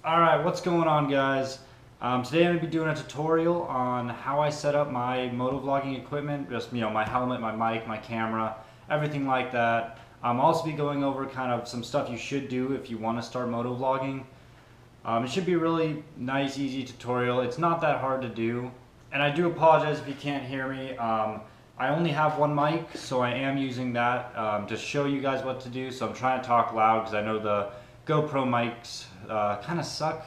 Alright, what's going on, guys? Today I'm going to be doing a tutorial on how I set up my motovlogging equipment, just, my helmet, my mic, my camera, everything like that. I'll also be going over kind of some stuff you should do if you want to start motovlogging. It should be a really nice, easy tutorial. It's not that hard to do. And I do apologize if you can't hear me. I only have one mic, so I am using that to show you guys what to do. So I'm trying to talk loud because I know the GoPro mics kind of suck.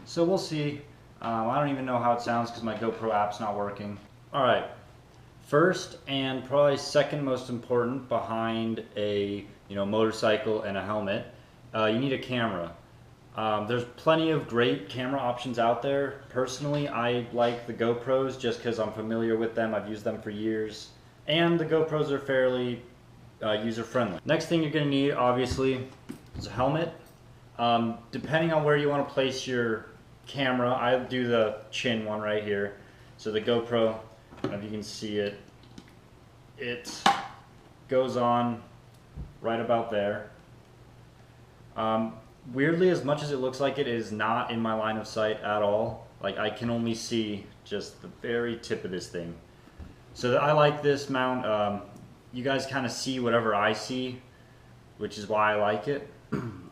So we'll see. I don't even know how it sounds because my GoPro app's not working. Alright, first and probably second most important behind a motorcycle and a helmet, you need a camera. There's plenty of great camera options out there. Personally, I like the GoPros just because I'm familiar with them. I've used them for years. And the GoPros are fairly user-friendly. Next thing you're going to need, obviously, is a helmet. Depending on where you want to place your camera, I do the chin one right here. So the GoPro, if you can see it, it goes on right about there. Weirdly, as much as it looks like it is not in my line of sight at all. Like, I can only see just the very tip of this thing. So I like this mount. You guys kind of see whatever I see, which is why I like it.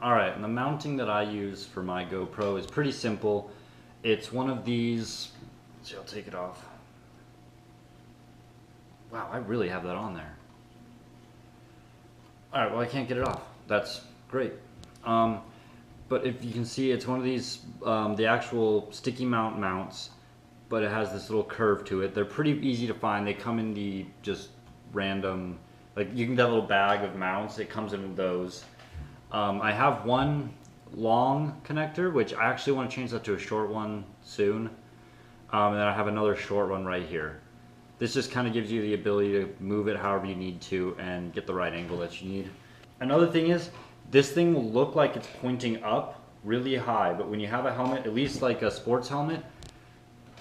Alright, and the mounting that I use for my GoPro is pretty simple. It's one of these, so I'll take it off. Wow, I really have that on there. Alright, well I can't get it off. That's great. But if you can see, it's one of these, the actual sticky mount mounts, but it has this little curve to it. They're pretty easy to find. They come in the just random, like you can get a little bag of mounts. It comes in those. I have one long connector, which I actually want to change that to a short one soon. And then I have another short one right here. This just kind of gives you the ability to move it however you need to and get the right angle that you need. Another thing is, this thing will look like it's pointing up really high, but when you have a helmet, at least like a sports helmet,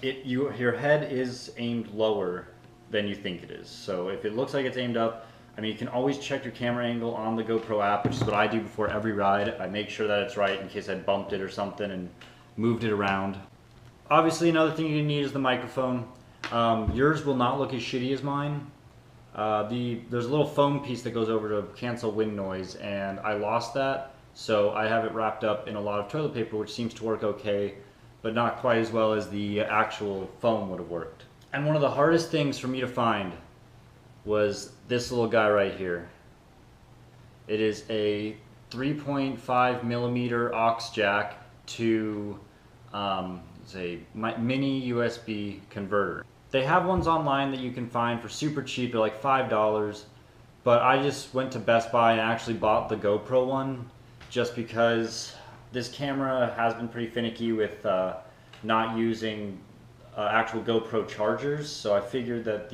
your head is aimed lower than you think it is. So if it looks like it's aimed up, I mean, you can always check your camera angle on the GoPro app, which is what I do before every ride. I make sure that it's right in case I bumped it or something and moved it around. Obviously, another thing you need is the microphone. Yours will not look as shitty as mine. There's a little foam piece that goes over to cancel wind noise, and I lost that, so I have it wrapped up in a lot of toilet paper, which seems to work okay, but not quite as well as the actual foam would have worked. And one of the hardest things for me to find was this little guy right here. It is a 3.5 millimeter aux jack to it's a mini USB converter. They have ones online that you can find for super cheap. They're like $5, but I just went to Best Buy and actually bought the GoPro one just because this camera has been pretty finicky with not using actual GoPro chargers. So I figured that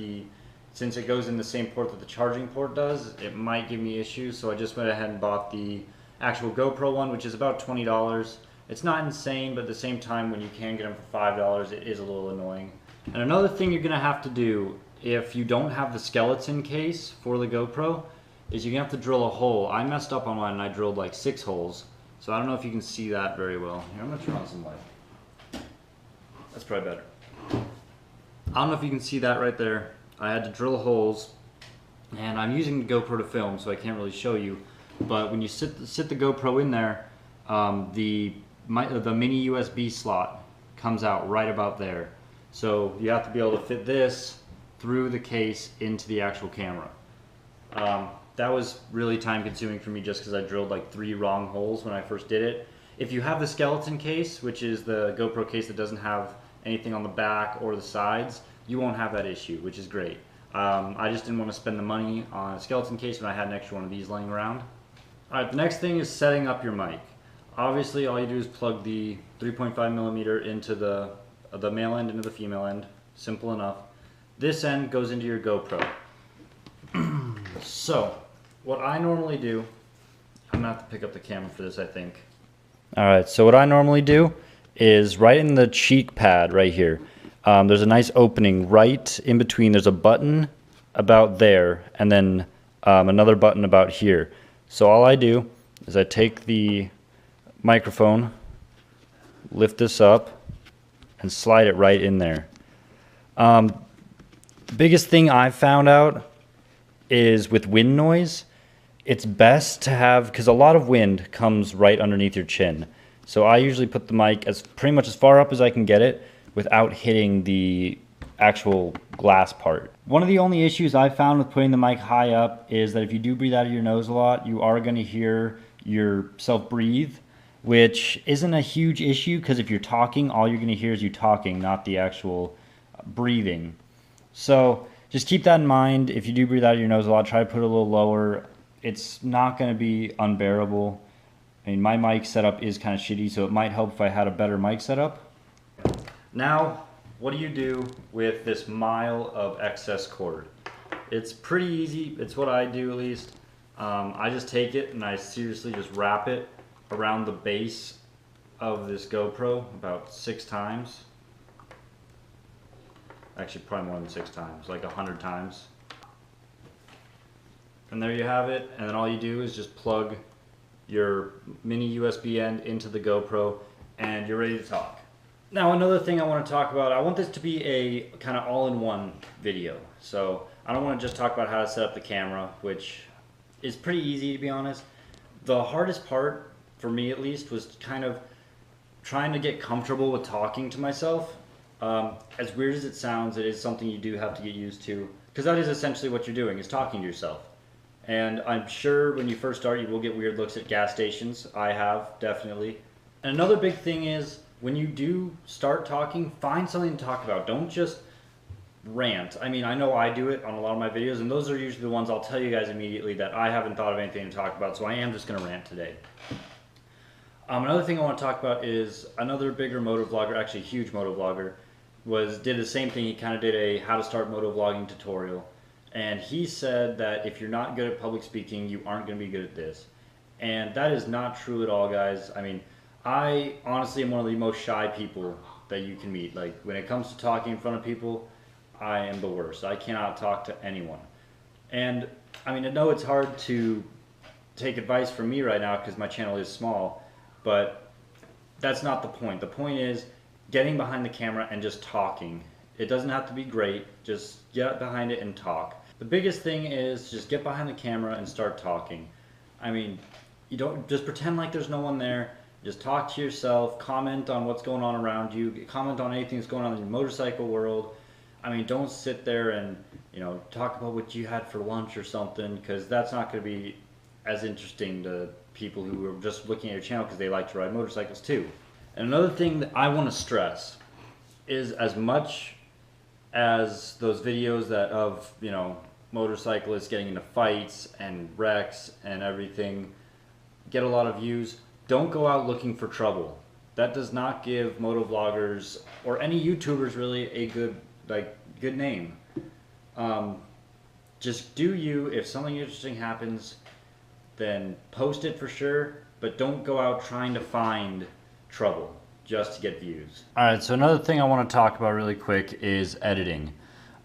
since it goes in the same port that the charging port does, it might give me issues. So I just went ahead and bought the actual GoPro one, which is about $20. It's not insane, but at the same time, when you can get them for $5, it is a little annoying. And another thing you're gonna have to do if you don't have the skeleton case for the GoPro is you're gonna have to drill a hole. I messed up on mine and I drilled like 6 holes. So I don't know if you can see that very well. Here, I'm gonna turn on some light. That's probably better. I don't know if you can see that right there. I had to drill holes, and I'm using the GoPro to film, so I can't really show you. But when you sit the GoPro in there, the mini USB slot comes out right about there. So you have to be able to fit this through the case into the actual camera. That was really time consuming for me just because I drilled like 3 wrong holes when I first did it. If you have the skeleton case, which is the GoPro case that doesn't have anything on the back or the sides, you won't have that issue, which is great. I just didn't want to spend the money on a skeleton case when I had an extra one of these laying around. Alright, the next thing is setting up your mic. Obviously, all you do is plug the 3.5 millimeter into the male end into the female end. Simple enough. This end goes into your GoPro. So, what I normally do, I'm gonna have to pick up the camera for this, I think. Alright, so what I normally do is right in the cheek pad right here. There's a nice opening right in between. There's a button about there, and then another button about here. So all I do is I take the microphone lift this up and slide it right in there. Biggest thing I've found out is with wind noise, it's best to have, because a lot of wind comes right underneath your chin. So I usually put the mic as pretty much as far up as I can get it without hitting the actual glass part. One of the only issues I've found with putting the mic high up is that if you do breathe out of your nose a lot, you are going to hear yourself breathe, which isn't a huge issue because if you're talking, all you're going to hear is you talking, not the actual breathing. So just keep that in mind. If you do breathe out of your nose a lot, try to put it a little lower. It's not going to be unbearable. I mean, my mic setup is kind of shitty, so it might help if I had a better mic setup. Now, what do you do with this mile of excess cord? It's pretty easy. It's what I do, at least. I just take it and I seriously just wrap it around the base of this GoPro about 6 times. Actually, probably more than 6 times, like 100 times. And there you have it. And then all you do is just plug your mini USB end into the GoPro and you're ready to talk. Now, another thing I want to talk about, I want this to be a kind of all-in-one video. So I don't want to just talk about how to set up the camera, which is pretty easy, to be honest. The hardest part, for me at least, was kind of trying to get comfortable with talking to myself. As weird as it sounds, it is something you do have to get used to, because that is essentially what you're doing, is talking to yourself. And I'm sure when you first start, you will get weird looks at gas stations. I have, definitely. And another big thing is, when you do start talking, find something to talk about. Don't just rant. I mean, I know I do it on a lot of my videos, and those are usually the ones I'll tell you guys immediately that I haven't thought of anything to talk about, so I am just going to rant today. Another thing I want to talk about is another bigger motovlogger, actually a huge motovlogger, did the same thing. He kind of did a how to start motovlogging tutorial, and he said that if you're not good at public speaking, you aren't going to be good at this. And that is not true at all, guys. I mean, I honestly am one of the most shy people that you can meet. Like, when it comes to talking in front of people, I am the worst. I cannot talk to anyone. And I mean, I know it's hard to take advice from me right now because my channel is small, but that's not the point. The point is getting behind the camera and just talking. It doesn't have to be great. Just get behind it and talk. The biggest thing is just get behind the camera and start talking. I mean, you don't just pretend like there's no one there. Just talk to yourself, comment on what's going on around you, comment on anything that's going on in the motorcycle world. I mean, don't sit there and, you know, talk about what you had for lunch or something, because that's not going to be as interesting to people who are just looking at your channel because they like to ride motorcycles too. And another thing that I want to stress is, as much as those videos that of, you know, motorcyclists getting into fights and wrecks and everything get a lot of views, don't go out looking for trouble. That does not give motovloggers or any YouTubers really a good name. Just do you. If something interesting happens, then post it for sure, but don't go out trying to find trouble just to get views. Alright, so another thing I want to talk about really quick is editing.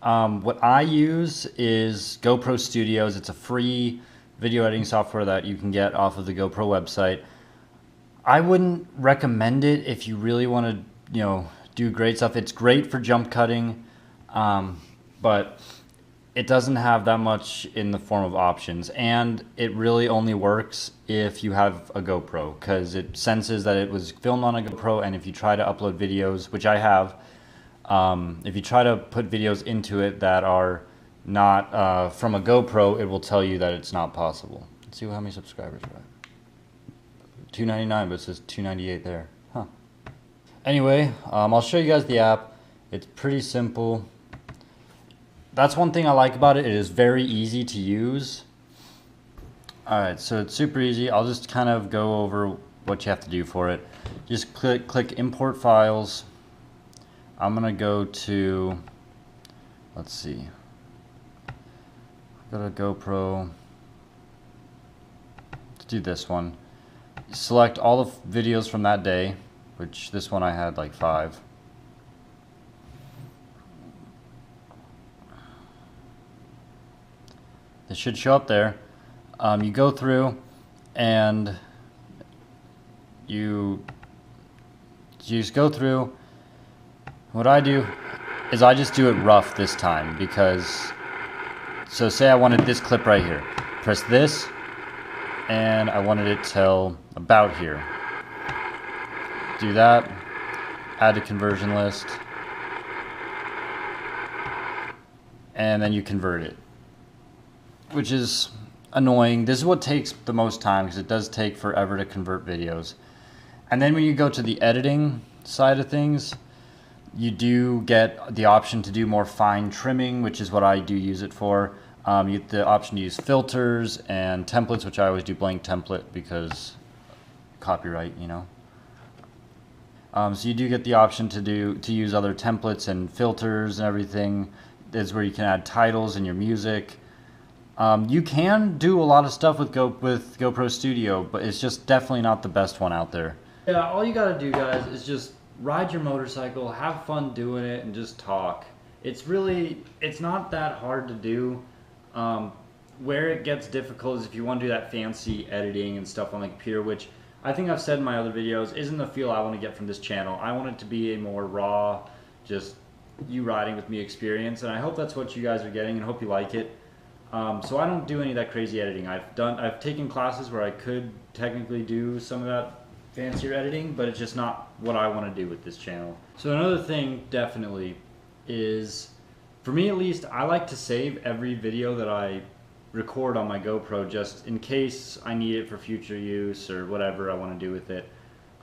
What I use is GoPro Studios. It's a free video editing software that you can get off of the GoPro website. I wouldn't recommend it if you really want to, you know, do great stuff. It's great for jump cutting, but it doesn't have that much in the form of options, and it really only works if you have a GoPro, because it senses that it was filmed on a GoPro, and if you try to upload videos, which I have, if you try to put videos into it that are not from a GoPro, it will tell you that it's not possible. Let's see how many subscribers we're at. 299, but it says 298 there. Huh. Anyway, I'll show you guys the app. It's pretty simple. That's one thing I like about it. It is very easy to use. Alright, so it's super easy. I'll just kind of go over what you have to do for it. Just click import files. I'm going to go to, let's see, go to GoPro. Let's do this one. Select all the videos from that day, which this one I had like 5. It should show up there. You go through and you So you just go through. What I do is I just do it rough this time because, so say I wanted this clip right here. Press this, and I wanted it till about here. Do that, add to conversion list, and then you convert it, which is annoying. This is what takes the most time because it does take forever to convert videos. And then when you go to the editing side of things, you do get the option to do more fine trimming, which is what I do use it for. You get the option to use filters and templates, which I always do blank template because copyright, you know. So you do get the option to use other templates and filters and everything. This is where you can add titles in your music. You can do a lot of stuff with GoPro Studio, but it's just definitely not the best one out there. Yeah, all you gotta do, guys, is just ride your motorcycle, have fun doing it, and just talk. It's not that hard to do. Where it gets difficult is if you want to do that fancy editing and stuff on the computer, which I think I've said in my other videos isn't the feel I want to get from this channel. I want it to be a more raw, just you riding with me experience, and I hope that's what you guys are getting and hope you like it. So I don't do any of that crazy editing. I've taken classes where I could technically do some of that fancier editing, but it's just not what I want to do with this channel. So another thing definitely is, for me at least, I like to save every video that I record on my GoPro just in case I need it for future use or whatever I want to do with it.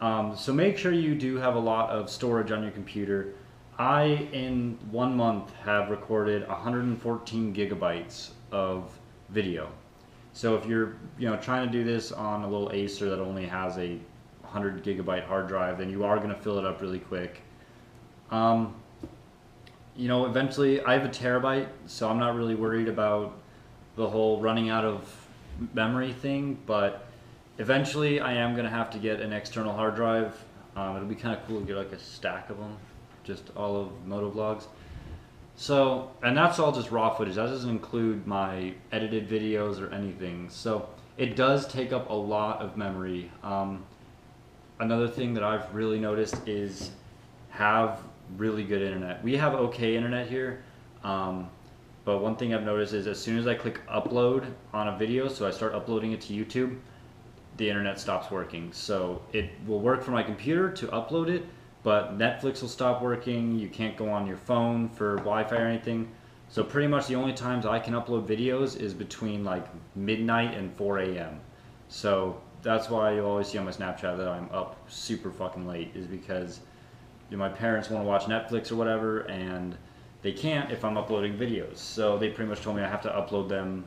So make sure you do have a lot of storage on your computer. I, in 1 month, have recorded 114 gigabytes of video. So if you're trying to do this on a little Acer that only has a 100 gigabyte hard drive, then you are going to fill it up really quick. Eventually I have a terabyte, so I'm not really worried about the whole running out of memory thing, but eventually I am going to have to get an external hard drive. It'll be kind of cool to get like a stack of them, just all of motovlogs. So, and that's all just raw footage. That doesn't include my edited videos or anything. So it does take up a lot of memory. Another thing that I've really noticed is have really good internet. We have okay internet here, but one thing I've noticed is as soon as I click upload on a video, so I start uploading it to YouTube, the internet stops working. So it will work for my computer to upload it, but Netflix will stop working. You can't go on your phone for Wi-Fi or anything. So pretty much the only times I can upload videos is between like midnight and 4 a.m. So that's why you'll always see on my Snapchat that I'm up super fucking late, is because my parents want to watch Netflix or whatever, and they can't if I'm uploading videos. So they pretty much told me I have to upload them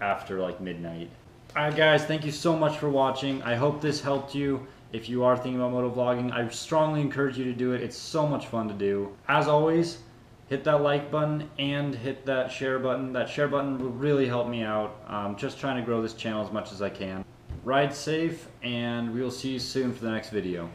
after like midnight. Alright guys, thank you so much for watching. I hope this helped you. If you are thinking about motovlogging, I strongly encourage you to do it. It's so much fun to do. As always, hit that like button and hit that share button. That share button will really help me out. I'm just trying to grow this channel as much as I can. Ride safe, and we will see you soon for the next video.